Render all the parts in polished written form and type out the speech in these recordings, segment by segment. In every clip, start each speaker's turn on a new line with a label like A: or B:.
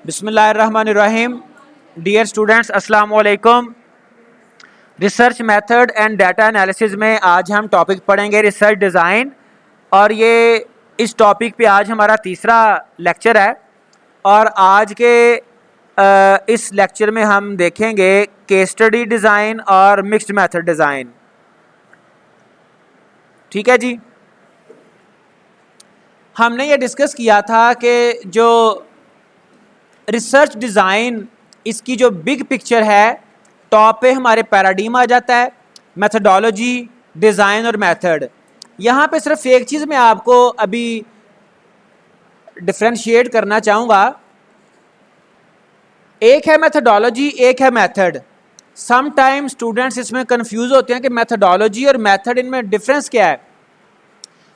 A: बिस्मिल्लाहिर्रहमानिर्रहीम। Dear students, अस्सलाम वालेकुम। Research method and data analysis में आज हम टॉपिक पढ़ेंगे रिसर्च डिज़ाइन, और ये इस टॉपिक पे आज हमारा तीसरा लेक्चर है। और आज के इस लेक्चर में हम देखेंगे केस स्टडी डिज़ाइन और मिक्स्ड मेथड डिज़ाइन। ठीक है जी। हमने ये डिस्कस किया था कि जो रिसर्च डिज़ाइन, इसकी जो बिग पिक्चर है, टॉप पे हमारे पैराडिम आ जाता है, मेथडोलॉजी, डिज़ाइन और मेथड। यहाँ पे सिर्फ एक चीज़ मैं आपको अभी डिफ्रेंशिएट करना चाहूँगा। एक है मेथडोलॉजी, एक है मेथड। सम टाइम स्टूडेंट्स इसमें कंफ्यूज होते हैं कि मेथडोलॉजी और मेथड, इनमें डिफरेंस क्या है।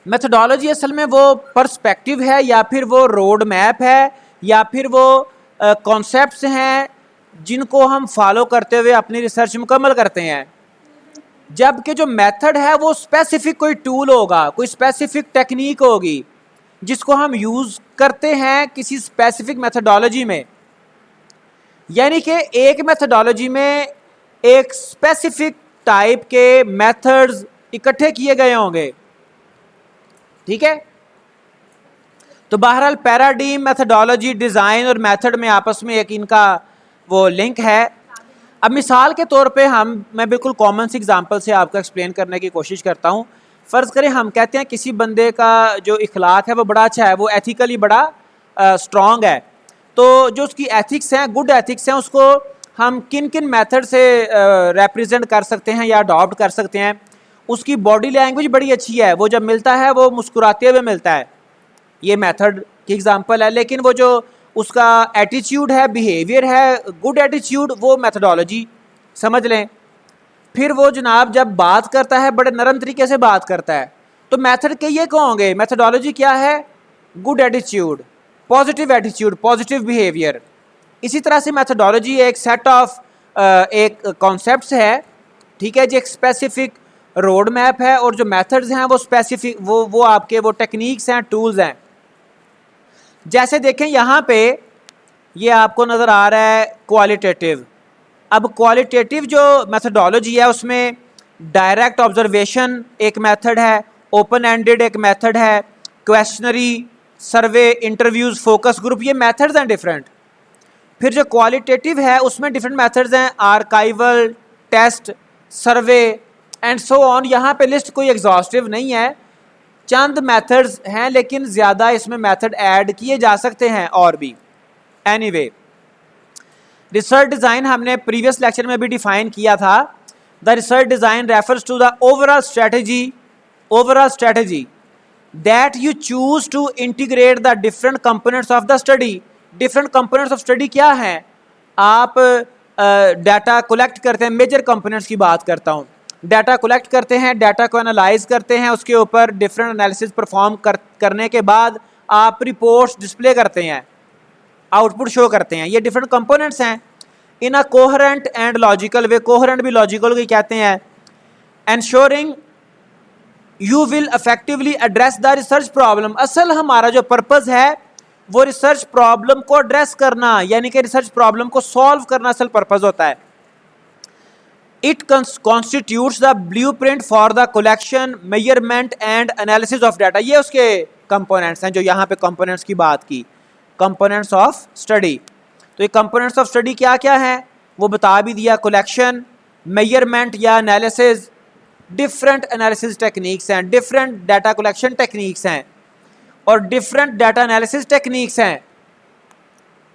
A: मेथडोलॉजी असल में वो पर्सपेक्टिव है, या फिर वो रोड मैप है, या फिर वो कॉन्सेप्ट्स हैं जिनको हम फॉलो करते हुए अपनी रिसर्च मुकम्मल करते हैं। जबकि जो मेथड है वो स्पेसिफिक कोई टूल होगा, कोई स्पेसिफिक टेक्निक होगी जिसको हम यूज़ करते हैं किसी स्पेसिफिक मेथडोलॉजी में। यानी कि एक मेथडोलॉजी में एक स्पेसिफिक टाइप के मेथड्स इकट्ठे किए गए होंगे। ठीक है। तो बहरहाल पैराडिम, मेथडोलॉजी, डिज़ाइन और मेथड में आपस में एक इनका वो लिंक है। अब मिसाल के तौर पे मैं बिल्कुल कॉमन सी एग्जांपल से आपको एक्सप्लेन करने की कोशिश करता हूँ। फ़र्ज़ करें हम कहते हैं किसी बंदे का जो इखलाक है वो बड़ा अच्छा है, वो एथिकली बड़ा स्ट्रॉन्ग है। तो जो उसकी एथिक्स हैं, गुड एथिक्स हैं, उसको हम किन किन मेथड से रिप्रेजेंट कर सकते हैं या अडॉप्ट कर सकते हैं। उसकी बॉडी लैंग्वेज बड़ी अच्छी है, वो जब मिलता है वो मुस्कुराते हुए मिलता है, ये मेथड की एग्जांपल है। लेकिन वो जो उसका एटीट्यूड है, बिहेवियर है, गुड एटीट्यूड, वो मेथडोलॉजी समझ लें। फिर वो जनाब जब बात करता है बड़े नरम तरीके से बात करता है, तो मेथड के ये कहोगे, मेथडोलॉजी क्या है? Good attitude, positive behaviour. इसी तरह से मेथडोलॉजी एक सेट ऑफ एक कॉन्सेप्ट्स है, ठीक है जी, एक स्पेसिफिक रोड मैप है, और जो मेथड्स हैं वो स्पेसिफिक वो आपके वो टेक्निक्स हैं, टूल्स हैं। जैसे देखें यहाँ पे ये आपको नज़र आ रहा है क्वालिटेटिव। अब क्वालिटेटिव जो मेथडोलॉजी है उसमें डायरेक्ट ऑब्जर्वेशन एक मेथड है, ओपन एंडेड एक मेथड है, questionnaire, survey, interviews, focus group, ये मेथड्स हैं डिफरेंट। फिर जो क्वालिटेटिव है उसमें डिफरेंट मेथड्स हैं, archival, test, survey and so on. यहाँ पे लिस्ट कोई एग्जॉस्टिव नहीं है, चंद मेथड्स हैं, लेकिन ज़्यादा इसमें मेथड ऐड किए जा सकते हैं और भी। एनीवे, रिसर्च डिज़ाइन हमने प्रीवियस लेक्चर में भी डिफाइन किया था। The research design refers to the overall strategy that you choose to integrate the different components of the study. Different components of study क्या हैं? आप डाटा कलेक्ट करते हैं, मेजर कंपोनेंट्स की बात करता हूँ। डाटा कलेक्ट करते हैं, डाटा को एनालाइज करते हैं, उसके ऊपर डिफरेंट एनालिसिस परफॉर्म करने के बाद आप रिपोर्ट्स डिस्प्ले करते हैं, आउटपुट शो करते हैं। ये डिफरेंट कंपोनेंट्स हैं in a coherent and logical way. Coherent भी लॉजिकल भी कहते हैं। Ensuring you will effectively address the research problem. असल हमारा जो पर्पज़ है वो रिसर्च प्रॉब्लम को एड्रेस करना, यानी कि रिसर्च प्रॉब्लम को सॉल्व करना असल पर्पज़ होता है। It constitutes the blueprint for the collection, measurement and analysis of data। ये उसके components हैं जो यहाँ पे components की बात की, components of study। तो ये components of study क्या क्या हैं वो बता भी दिया। collection, measurement या analysis, different analysis techniques हैं, different data collection techniques हैं, और different data analysis techniques हैं।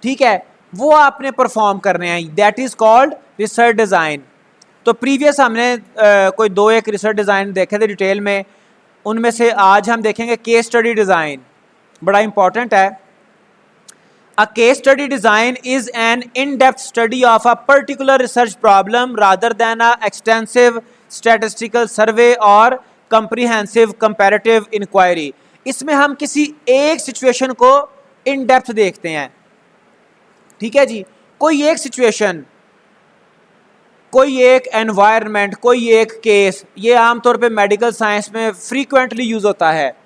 A: ठीक है, वो आपने perform करने हैं, that is called research design। तो प्रीवियस हमने कोई दो एक रिसर्च डिज़ाइन देखे थे डिटेल में, उनमें से आज हम देखेंगे केस स्टडी डिज़ाइन, बड़ा इंपॉर्टेंट है। A case study design is an in depth study of a particular research problem rather than a extensive statistical survey और कंप्रीहेंसिव कंपैरेटिव इंक्वायरी। इसमें हम किसी एक सिचुएशन को इन डेप्थ देखते हैं। ठीक है जी, कोई एक सिचुएशन, कोई एक एनवायरनमेंट, कोई एक केस, ये आमतौर पे मेडिकल साइंस में फ्रीक्वेंटली यूज़ होता है।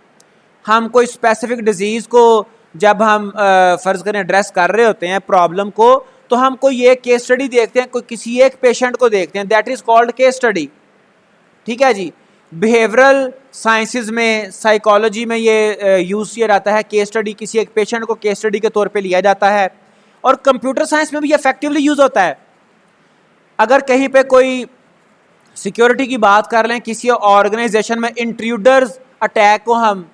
A: हम कोई स्पेसिफिक डिजीज़ को जब हम फ़र्ज़ करें एड्रेस कर रहे होते हैं प्रॉब्लम को, तो हम कोई एक केस स्टडी देखते हैं, कोई किसी एक पेशेंट को देखते हैं, that is called case study. ठीक है जी। बिहेवियरल साइंसेज में, साइकोलॉजी में ये यूज़ किया जाता है, केस स्टडी, किसी एक पेशेंट को केस स्टडी के तौर पे लिया जाता है। और कंप्यूटर साइंस में भी इफेक्टिवली यूज़ होता है। अगर कहीं पे कोई सिक्योरिटी की बात कर लें, किसी ऑर्गेनाइजेशन में इंट्रूडर्स अटैक को हम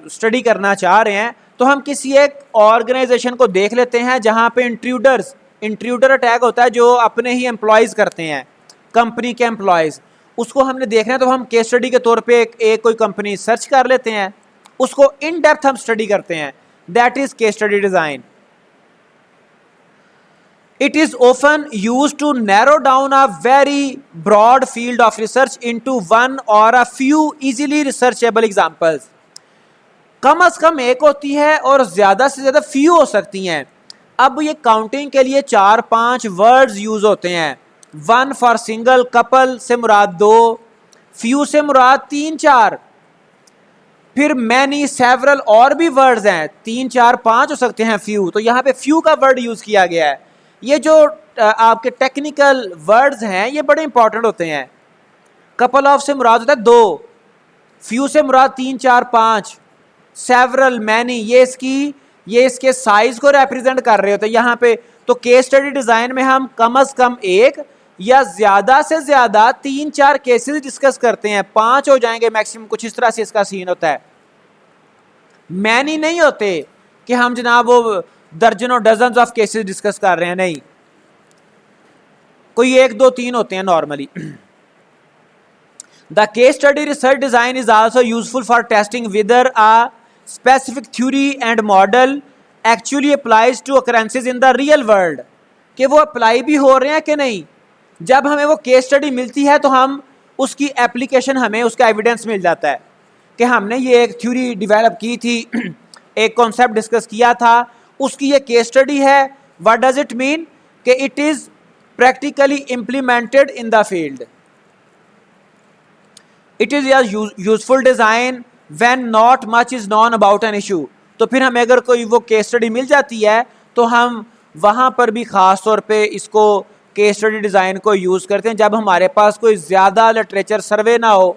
A: स्टडी करना चाह रहे हैं, तो हम किसी एक ऑर्गेनाइजेशन को देख लेते हैं जहाँ पे इंट्रूडर अटैक होता है जो अपने ही एम्प्लॉयज़ करते हैं, कंपनी के एम्प्लॉयज़, उसको हमने देखना है तो हम केस स्टडी के तौर पे एक कोई कंपनी सर्च कर लेते हैं, उसको इन डेप्थ हम स्टडी करते हैं, that is case study design. It is often used to narrow down a very broad field of research into one or a few easily researchable examples. कम से कम एक होती है और ज़्यादा से ज़्यादा few हो सकती हैं। अब ये काउंटिंग के लिए 4-5 वर्ड्स यूज़ होते हैं। वन फॉर सिंगल, कपल से मुराद 2, few से मुराद 3-4, फिर मैनी, सेवरल और भी वर्ड्स हैं, 3-4-5 हो सकते हैं few, तो यहाँ पे few का वर्ड यूज़ किया गया है। ये जो आपके टेक्निकल वर्ड्स हैं ये बड़े इंपॉर्टेंट होते हैं। कपल ऑफ से मुराद होता है 2, फ्यू से मुराद 3-4-5, सेवरल, मैनी, ये इसके साइज को रिप्रेजेंट कर रहे होते हैं यहाँ पे। तो केस स्टडी डिज़ाइन में हम कम से कम एक या ज़्यादा से ज़्यादा 3-4 केसेस डिस्कस करते हैं, 5 हो जाएंगे मैक्सिमम, कुछ इस तरह से इसका सीन होता है। मैनी नहीं होते कि हम जनाब वो दर्जनों डजन्स ऑफ केसेस डिस्कस कर रहे हैं, नहीं, कोई 1-2-3 होते हैं normally. The case study research design is also useful for testing whether a specific theory and model actually applies to occurrences in the real world, कि वो अप्लाई भी हो रहे हैं कि नहीं। जब हमें वो केस स्टडी मिलती है तो हम उसकी एप्लीकेशन, हमें उसका एविडेंस मिल जाता है कि हमने ये एक थ्योरी डेवलप की थी, एक कॉन्सेप्ट डिस्कस किया था, उसकी ये केस स्टडी है। What does it mean? कि it is practically implemented in the field. It is useful design when not much is known about an issue. तो फिर हमें अगर कोई वो केस स्टडी मिल जाती है तो हम वहाँ पर भी ख़ास तौर पे इसको केस स्टडी डिज़ाइन को यूज़ करते हैं जब हमारे पास कोई ज़्यादा लिटरेचर सर्वे ना हो,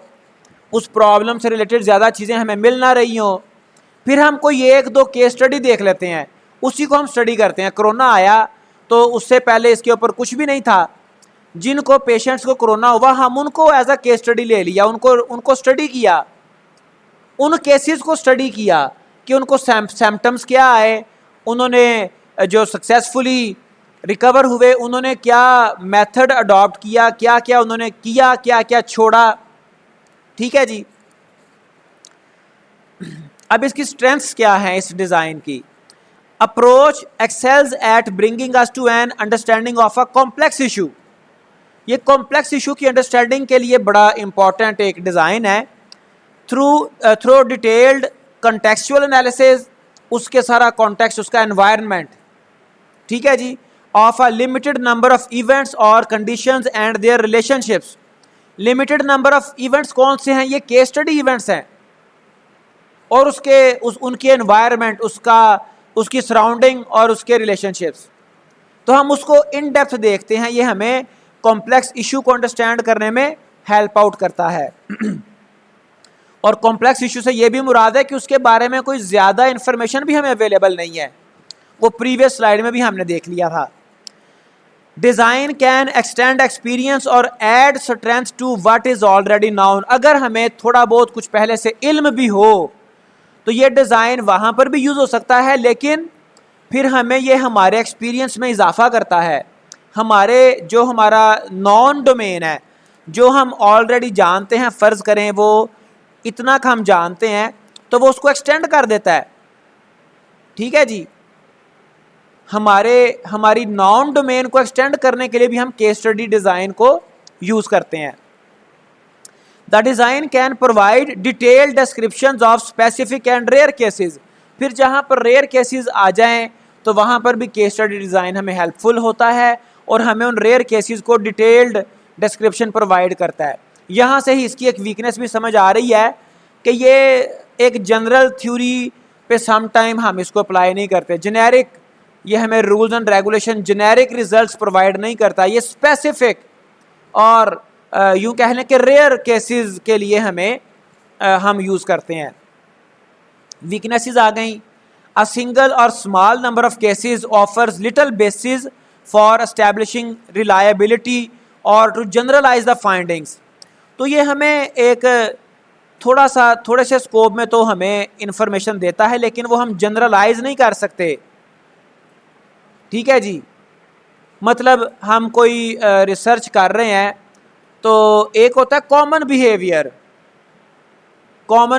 A: उस प्रॉब्लम से रिलेटेड ज़्यादा चीज़ें हमें मिल ना रही हों, फिर हम कोई 1-2 केस स्टडी देख लेते हैं, उसी को हम स्टडी करते हैं। कोरोना आया तो उससे पहले इसके ऊपर कुछ भी नहीं था, जिनको पेशेंट्स को कोरोना हुआ हम उनको एज अ केस स्टडी ले लिया, उनको स्टडी किया, उन केसेस को स्टडी किया कि उनको सिम्टम्स क्या आए, उन्होंने जो सक्सेसफुली रिकवर हुए उन्होंने क्या मेथड अडॉप्ट किया, क्या क्या उन्होंने किया, क्या क्या छोड़ा। ठीक है जी। अब इसकी स्ट्रेंथ्स क्या हैं इस डिज़ाइन की? Approach excels at bringing us to an understanding of a complex issue. ये कॉम्प्लेक्स इशू की अंडरस्टैंडिंग के लिए बड़ा इंपॉर्टेंट एक डिज़ाइन है। थ्रू डिटेल्ड कंटेक्चुअल एनालिसिस, उसके सारा कॉन्टेक्स्ट, उसका एनवायरनमेंट, ठीक है जी, of a limited number of events और conditions and their relationships. Limited number of events कौन से हैं? ये केस स्टडी इवेंट्स हैं, और उनके एनवायरनमेंट, उसकी सराउंडिंग और उसके रिलेशनशिप्स। तो हम उसको इन डेप्थ देखते हैं, ये हमें कॉम्प्लेक्स इशू को अंडरस्टैंड करने में हेल्प आउट करता है। और कॉम्प्लेक्स इशू से ये भी मुराद है कि उसके बारे में कोई ज़्यादा इन्फॉर्मेशन भी हमें अवेलेबल नहीं है, वो प्रीवियस स्लाइड में भी हमने देख लिया था। डिज़ाइन कैन एक्सटेंड एक्सपीरियंस और add strength to what is already known. अगर हमें थोड़ा बहुत कुछ पहले से इल्म भी हो तो ये डिज़ाइन वहाँ पर भी यूज़ हो सकता है, लेकिन फिर हमें ये हमारे एक्सपीरियंस में इजाफा करता है। हमारा नॉन डोमेन है, जो हम ऑलरेडी जानते हैं, फ़र्ज़ करें वो इतना का हम जानते हैं, तो वो उसको एक्सटेंड कर देता है। ठीक है जी। हमारी नॉन डोमेन को एक्सटेंड करने के लिए भी हम केस स्टडी डिज़ाइन को यूज़ करते हैं। The design can provide detailed descriptions of specific and rare cases. फिर जहाँ पर रेयर केसेस आ जाएं तो वहाँ पर भी केस स्टडी डिज़ाइन हमें हेल्पफुल होता है और हमें उन रेयर केसेस को डिटेल्ड डिस्क्रिप्शन प्रोवाइड करता है। यहाँ से ही इसकी एक वीकनेस भी समझ आ रही है कि ये एक जनरल थ्योरी पे सम टाइम हम इसको अप्लाई नहीं करते। जेनेरिक ये हमें rules and regulation generic results provide नहीं करता, ये स्पेसिफिक और यूं कह लें कि रेयर केसेस के लिए हम यूज़ करते हैं। वीकनेसेस आ गई, अ सिंगल और small number of cases offers little basis for establishing reliability और टू जनरलाइज द फाइंडिंग्स। तो ये हमें एक थोड़े से स्कोप में तो हमें इंफॉर्मेशन देता है, लेकिन वो हम जनरलाइज नहीं कर सकते। ठीक है जी, मतलब हम कोई रिसर्च कर रहे हैं तो एक होता है common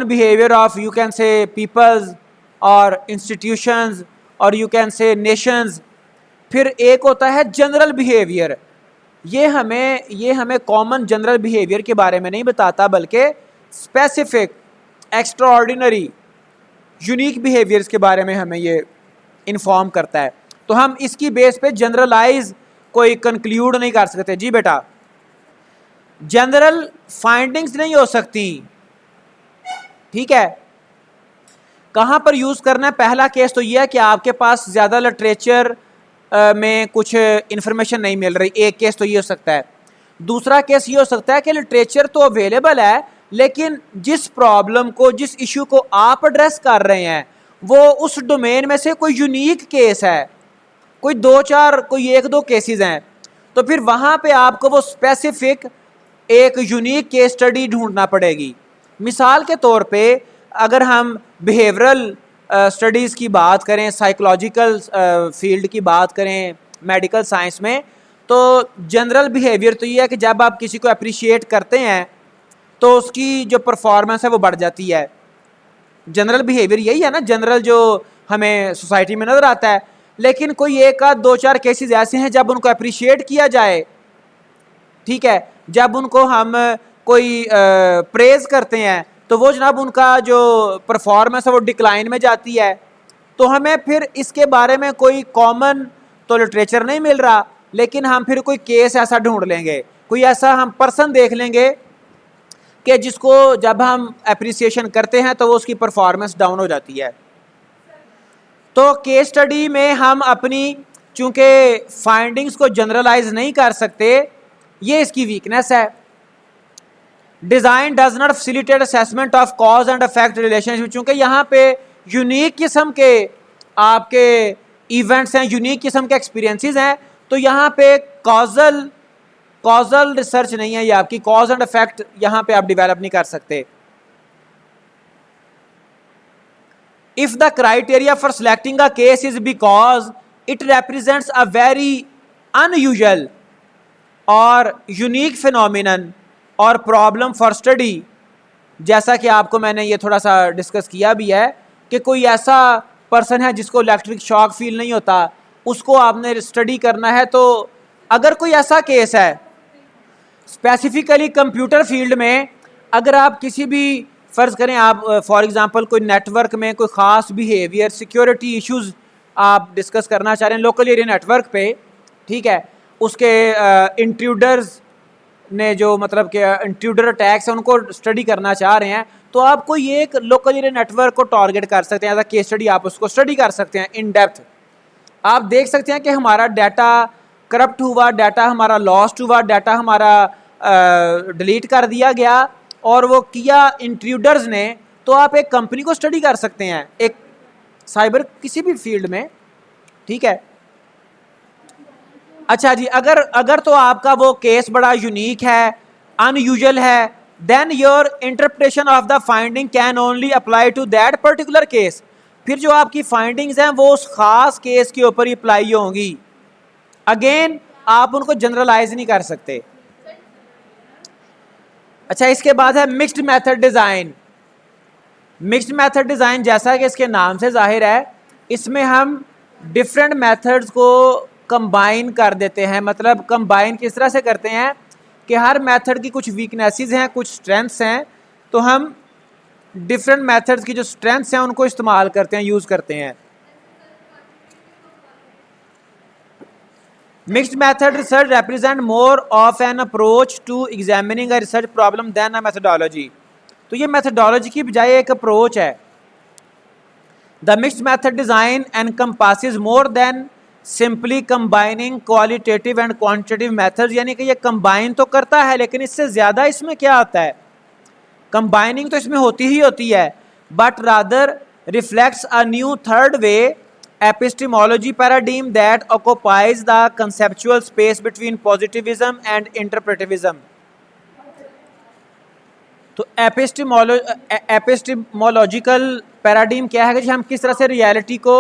A: behaviour of you can say peoples और इंस्टीट्यूशंस और यू कैन से नेशंस। फिर एक होता है जनरल बिहेवियर, ये हमें कॉमन जनरल बिहेवियर के बारे में नहीं बताता, बल्कि specific extra ordinary unique behaviours के बारे में हमें ये इन्फॉर्म करता है। तो हम इसकी बेस पे जनरलाइज कोई कंक्लूड नहीं कर सकते। जी बेटा, जनरल फाइंडिंग्स नहीं हो सकती। ठीक है, कहाँ पर यूज़ करना है? पहला केस तो यह है कि आपके पास ज़्यादा लिटरेचर में कुछ इन्फॉर्मेशन नहीं मिल रही, एक केस तो ये हो सकता है। दूसरा केस ये हो सकता है कि लिटरेचर तो अवेलेबल है, लेकिन जिस प्रॉब्लम को, जिस इशू को आप एड्रेस कर रहे हैं वो उस डोमेन में से कोई यूनिक केस है, कोई एक दो केसेस हैं, तो फिर वहाँ पे आपको वो स्पेसिफिक एक यूनिक केस स्टडी ढूंढना पड़ेगी। मिसाल के तौर पे अगर हम बिहेवियरल स्टडीज़ की बात करें, साइकोलॉजिकल फील्ड की बात करें मेडिकल साइंस में, तो जनरल बिहेवियर तो ये है कि जब आप किसी को अप्रिशिएट करते हैं तो उसकी जो परफॉर्मेंस है वो बढ़ जाती है। जनरल बिहेवियर यही है ना, जनरल जो हमें सोसाइटी में नज़र आता है। लेकिन कोई एक आध दो चार केसेस ऐसे हैं जब उनको अप्रिशिएट किया जाए, ठीक है, जब उनको हम कोई प्रेज करते हैं तो वो जनाब उनका जो परफॉर्मेंस है वो डिक्लाइन में जाती है। तो हमें फिर इसके बारे में कोई कॉमन तो लिटरेचर नहीं मिल रहा, लेकिन हम फिर कोई केस ऐसा ढूंढ लेंगे, कोई ऐसा हम पर्सन देख लेंगे कि जिसको जब हम अप्रिसिएशन करते हैं तो वो उसकी परफॉर्मेंस डाउन हो जाती है। तो केस स्टडी में हम अपनी चूंकि फाइंडिंग्स को जनरलाइज नहीं कर सकते, ये इसकी वीकनेस है। Design does not facilitate assessment of cause and effect relationship. चूंकि यहाँ पे यूनिक किस्म के आपके इवेंट्स हैं, यूनिक किस्म के एक्सपीरियंसेस हैं, तो यहाँ पे कॉजल रिसर्च नहीं है, ये आपकी कॉज एंड इफेक्ट यहाँ पे आप डेवलप नहीं कर सकते। If the criteria for selecting a case is because it represents a very unusual और यूनिक फिनोमिनन और प्रॉब्लम फॉर स्टडी, जैसा कि आपको मैंने ये थोड़ा सा डिस्कस किया भी है कि कोई ऐसा पर्सन है जिसको इलेक्ट्रिक शॉक फील नहीं होता, उसको आपने स्टडी करना है। तो अगर कोई ऐसा केस है स्पेसिफिकली कंप्यूटर फील्ड में, अगर आप किसी भी फ़र्ज़ करें आप फॉर एग्ज़ाम्पल कोई नेटवर्क में कोई ख़ास बिहेवियर सिक्योरिटी इश्यूज़ आप डिस्कस करना चाह रहे हैं लोकल एरिया नेटवर्क पे, ठीक है, उसके इंट्रूडर्स ने जो मतलब कि इंट्रूडर अटैक्स हैं उनको स्टडी करना चाह रहे हैं, तो आप कोई एक लोकल एरिया नेटवर्क को टारगेट कर सकते हैं एज अ केस स्टडी, आप उसको स्टडी कर सकते हैं इन डेप्थ। आप देख सकते हैं कि हमारा डाटा करप्ट हुआ, डाटा हमारा लॉस्ट हुआ, डाटा हमारा डिलीट कर दिया गया और वो किया इंट्रूडर्स ने। तो आप एक कंपनी को स्टडी कर सकते हैं, एक साइबर किसी भी फील्ड में, ठीक है। अच्छा जी, अगर तो आपका वो केस बड़ा यूनिक है, अनयूजुअल है, then your interpretation of the finding can only apply to that particular case. फिर जो आपकी फाइंडिंग्स हैं वो उस खास केस के ऊपर ही अप्लाई होंगी। अगेन आप उनको जनरलाइज नहीं कर सकते। अच्छा, इसके बाद है mixed method design. Mixed method design जैसा कि इसके नाम से जाहिर है, इसमें हम डिफरेंट मेथड्स को कंबाइन कर देते हैं। मतलब कंबाइन किस तरह से करते हैं कि हर मेथड की कुछ वीकनेसेस हैं, कुछ स्ट्रेंथ्स हैं, तो हम डिफरेंट मेथड्स की जो स्ट्रेंथ्स हैं उनको इस्तेमाल करते हैं, यूज़ करते हैं। Mixed method research represent more of an approach to examining a research problem than a methodology। तो ये methodology की बजाय एक अप्रोच है। The mixed method design encompasses more than simply combining qualitative and quantitative methods, यानी कि ये combine तो करता है लेकिन इससे ज़्यादा इसमें क्या आता है, कंबाइनिंग तो इसमें होती ही होती है, but rather reflects a new third way epistemology paradigm that occupies the conceptual space between positivism and interpretivism. तो एपिस्टिमोलॉजिकल पैराडिम क्या है कि हम किस तरह से रियलिटी को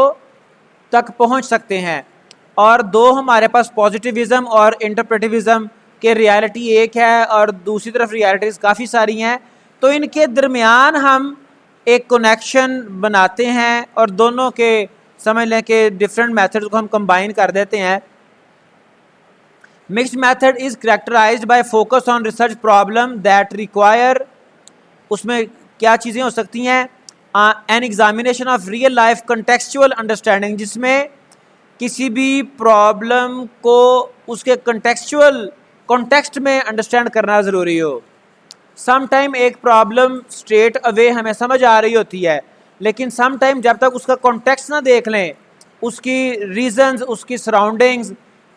A: तक पहुंच सकते हैं, और दो हमारे पास पॉजिटिविज्म और इंटरप्रेटिविज्म के रियलिटी एक है और दूसरी तरफ रियलिटीज़ काफ़ी सारी हैं, तो इनके दरमियान हम एक कनेक्शन बनाते हैं और दोनों के समझ लें कि डिफरेंट मेथड्स को हम कंबाइन कर देते हैं। Mixed method is characterized by focus on research problem that require, उसमें क्या चीज़ें हो सकती हैं, an examination of real life contextual understanding, जिसमें किसी भी प्रॉब्लम को उसके कंटेक्चुअल कॉन्टेक्स्ट में अंडरस्टैंड करना ज़रूरी हो। सम टाइम एक प्रॉब्लम स्ट्रेट अवे हमें समझ आ रही होती है, लेकिन सम टाइम जब तक उसका कॉन्टेक्स्ट ना देख लें, उसकी रीजंस, उसकी सराउंडिंग्स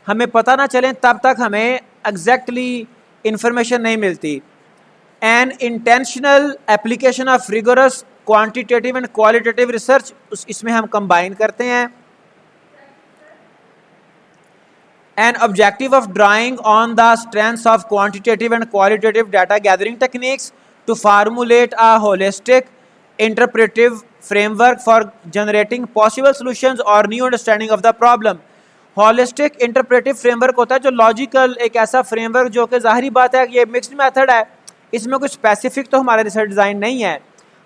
A: हमें पता ना चलें, तब तक हमें एग्जैक्टली इंफॉर्मेशन नहीं मिलती। An intentional application of rigorous quantitative and qualitative research, इसमें हम कंबाइन करते हैं। An objective of drawing on the strengths of quantitative and qualitative data gathering techniques to formulate a holistic interpretive framework for generating possible solutions or new understanding of the problem. Holistic interpretive framework होता है जो logical एक ऐसा framework जो कि ज़ाहिरी बात है कि ये मिक्स्ड मेथड है, इसमें कुछ स्पेसिफिक तो हमारा रिसर्च डिज़ाइन नहीं है,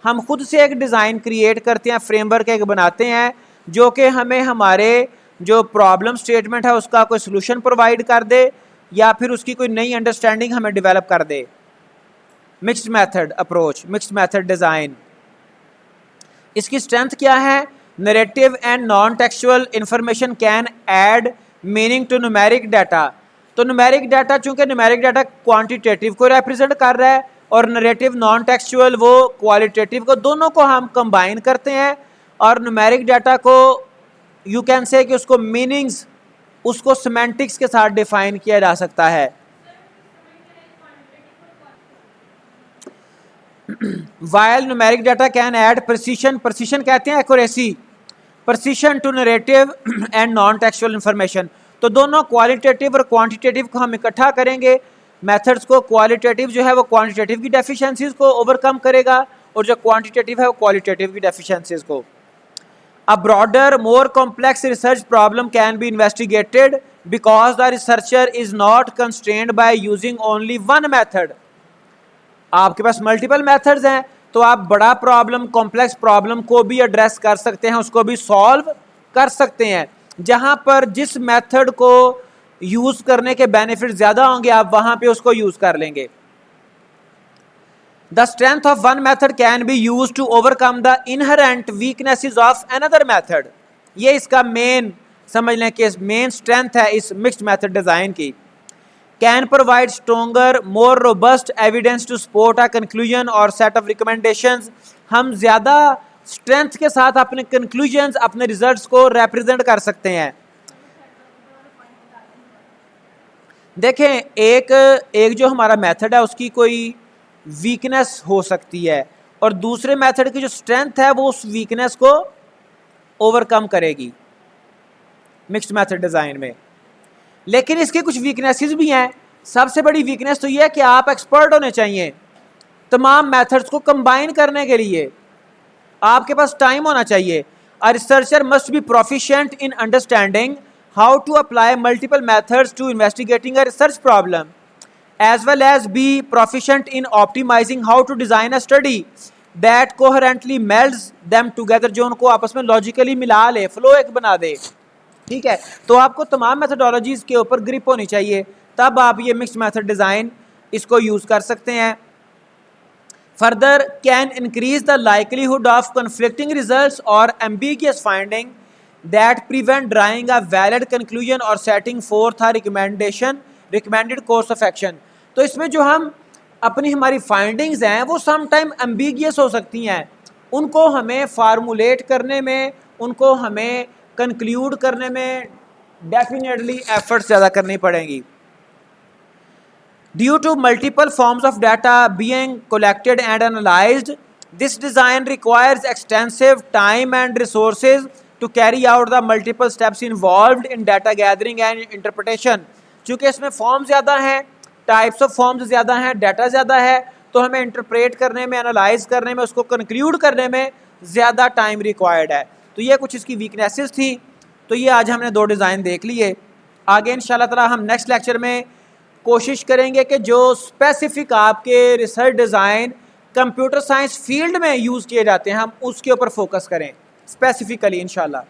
A: हम खुद से एक डिज़ाइन क्रिएट करते हैं, फ्रेमवर्क एक बनाते हैं जो कि हमें हमारे जो प्रॉब्लम स्टेटमेंट है उसका कोई सोल्यूशन प्रोवाइड कर दे या फिर उसकी कोई नई अंडरस्टैंडिंग हमें डेवलप कर दे। Mixed method approach, mixed method design, इसकी स्ट्रेंथ क्या है, narrative and non textual information can add meaning to numeric data. तो न्यूमेरिक डाटा, चूंकि न्यूमेरिक डाटा क्वांटिटेटिव को रिप्रेजेंट कर रहा है और नरेटिव नॉन टेक्सुअल वो क्वालिटेटिव को, दोनों को हम कंबाइन करते हैं और न्यूमेरिक डाटा को यू कैन से कि उसको मीनिंग्स, उसको सिमेंटिक्स के साथ डिफाइन किया जा सकता है। While numeric data can add precision, precision कहते हैं accuracy, precision to narrative and non textual information. तो दोनों क्वालिटेटिव और क्वांटिटेटिव को हम इकट्ठा करेंगे। मेथड्स को क्वालिटेटिव जो है वो क्वांटिटेटिव की डेफिशिएंसीज को ओवरकम करेगा और जो क्वांटिटेटिव है वो क्वालिटेटिव की डेफिशिएंसीज को। A broader more complex research problem can be investigated because the researcher is not constrained by using only one method. आपके पास मल्टीपल मेथड्स हैं तो आप बड़ा प्रॉब्लम, कॉम्प्लेक्स प्रॉब्लम को भी एड्रेस कर सकते हैं, उसको भी सॉल्व कर सकते हैं। जहां पर जिस मेथड को यूज करने के बेनिफिट ज्यादा होंगे आप वहां पे उसको यूज कर लेंगे। The strength of one method can be use to overcome the inherent weaknesses of another method. ये इसका मेन समझ लें कि मेन स्ट्रेंथ है इस मिक्स्ड मेथड डिजाइन की। Can provide stronger more robust evidence to support a conclusion और set of recommendations. हम ज़्यादा स्ट्रेंथ के साथ अपने कंक्लूजन्स, अपने रिजल्ट्स को रिप्रेजेंट कर सकते हैं। देखें, एक जो हमारा मेथड है उसकी कोई वीकनेस हो सकती है और दूसरे मेथड की जो स्ट्रेंथ है वो उस वीकनेस को ओवरकम करेगी मिक्स्ड मेथड डिज़ाइन में। लेकिन इसके कुछ वीकनेसेस भी हैं। सबसे बड़ी वीकनेस तो ये है कि आप एक्सपर्ट होने चाहिए तमाम मेथड्स को कंबाइन करने के लिए, आपके पास टाइम होना चाहिए। A researcher must be proficient in understanding how to apply multiple methods to investigating a research problem as well as be proficient in optimising how to design a study that coherently melds them together, जो उनको आपस में logically मिला ले, flow एक बना दे। ठीक है, तो आपको तमाम मेथडोलॉजीज़ के ऊपर ग्रिप होनी चाहिए, तब आप ये मिक्स्ड मेथड डिज़ाइन इसको यूज़ कर सकते हैं। Further can increase the likelihood of conflicting results और ambiguous finding that prevent drawing a valid conclusion और setting forth a recommended course of action. तो इसमें जो हम हमारी फाइंडिंग्स हैं वो सम टाइम एम्बिगियस हो सकती हैं उनको हमें फार्मूलेट करने में, उनको हमें कंक्लूड करने में डेफिनेटली एफर्ट्स ज़्यादा करनी पड़ेंगी. Due to multiple forms of data being collected and analyzed, this design requires extensive time and resources to carry out the multiple steps involved in data gathering and interpretation. चूँकि इसमें form ज़्यादा हैं, types of forms ज़्यादा हैं, data ज़्यादा है, तो हमें इंटरप्रेट करने में, एनालाइज करने में, उसको कंक्लूड करने में ज़्यादा टाइम रिक्वायर्ड है. तो ये कुछ इसकी वीकनेसेस थी. तो ये आज हमने 2 डिज़ाइन देख लिए. आगे इंशाल्लाह ताला हम नेक्स्ट लेक्चर में कोशिश करेंगे कि जो स्पेसिफिक आपके research design computer science field में यूज़ किए जाते हैं, हम उसके ऊपर फोकस करें स्पेसिफिकली इंशाल्लाह.